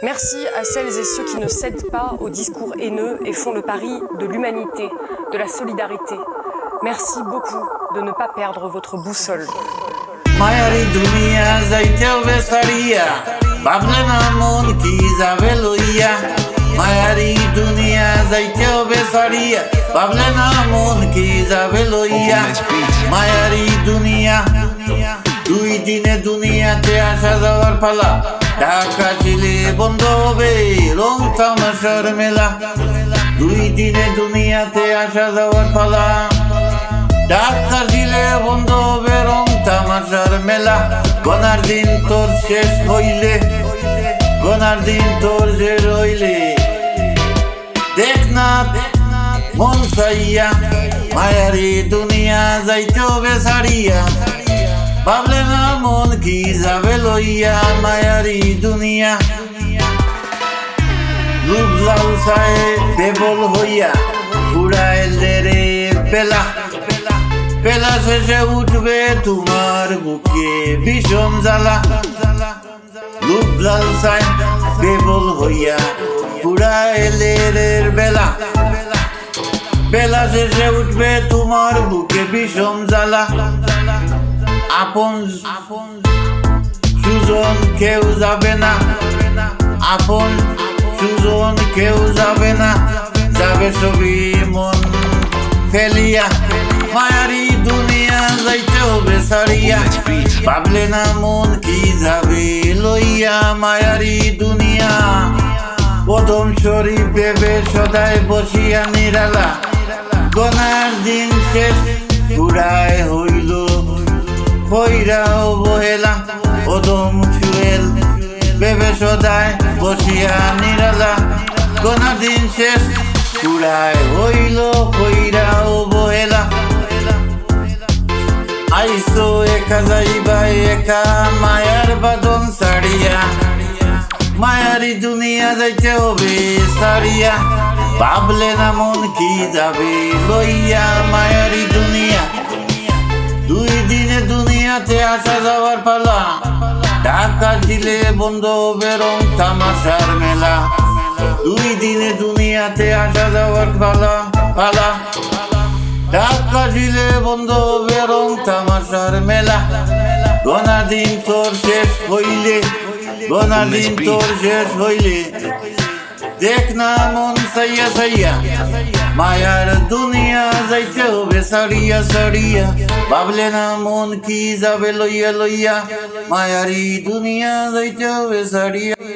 Merci à celles et ceux qui ne cèdent pas aux discours haineux et font le pari de l'humanité, de la solidarité. Merci beaucoup de ne pas perdre votre boussole. মায়ারি দুনিয়া যাইতেও বেসারিয়া ভাবলে না মন কি যাবে লইয়া মায়ারি দুনিয়া যাইতেও বেসারিয়া ভাবলে না মন কি যাবে লইয়া মায়ারি দুনিয়া দুই দিনে দুনিয়াতে আসা যাওয়ার পালা ঢাকা ছিলে বন্ধ হবে রং তামাশার মেলা দুই দিনে দুনিয়াতে আসা যাওয়ার পালা ঢাকা ছিলে বন্ধ হবে রং তামাশার মেলা গনার দিন তোর শেষ হইলে গনার দিন তোর শেষ হইলে দেখ না মন চাইয়া মায়ারি দুনিয়া যাইতে হবে ছাড়িয়া ভাবলে না মন কি যাবে লইয়া মায়ারি দুনিয়া রূপ লালসায় বেবল হইয়া উড়াইলে রে বেলা বেলা শেষে উঠবে তোমার বুকে ভীষণ জ্বালা রূপ লালসায় বেবল হইয়া উড়াইলে রে বেলা বেলা শেষে উঠবে তোমার বুকে ভীষণ জ্বালা আপন সুজন কেউ যাবে না আপন সুজন কেউ যাবে না যাবে সবই মন ফেলিয়া মায়ারি দুনিয়া যাইতে হবে ছাড়িয়া ভাবলে না মন কি যাবে লইয়া মায়ারি দুনিয়া প্রথম শরীফ ভেবে সদায় বসিয়া নিরালা গনার দিন শেষ ঘুরায় হইল হইরা অবহেলা ওদম চুয়েল ভেবে সদায় বসিয়া নিরালা গনা দিন শেষ পুরায় হইল হইরা অবহেলা আইসো একা যাইবা একা মায়ার বাদন ছাড়িয়া মায়ারি দুনিয়া যাইতে হবে ছাড়িয়া ভাবলে না মন কি যাবে লইয়া মায়ারি দুনিয়া দুই দিনে দুনিয়াতে আসা যাওয়ার পালা ঢাকা ঝিলে বন্ধ হবে রং তামাশার মেলা দুই দিনে দুনিয়াতে আসা যাওয়ার পালা পালা ঢাকা ঝিলে বন্ধ হবে রং তামাশার মেলা গনা দিন তোর শেষ হইলে গনা দিন তোর শেষ হইলে দেখ না মন সাইয়া সাইয়া মায়ার দুনিয়া যাইতে হবে ছাড়িয়া ছাড়িয়া ভাবলে না মন কি যাবে লইয়া লইয়া মায়ারি দুনিয়া যাইতে হবে ছাড়িয়া।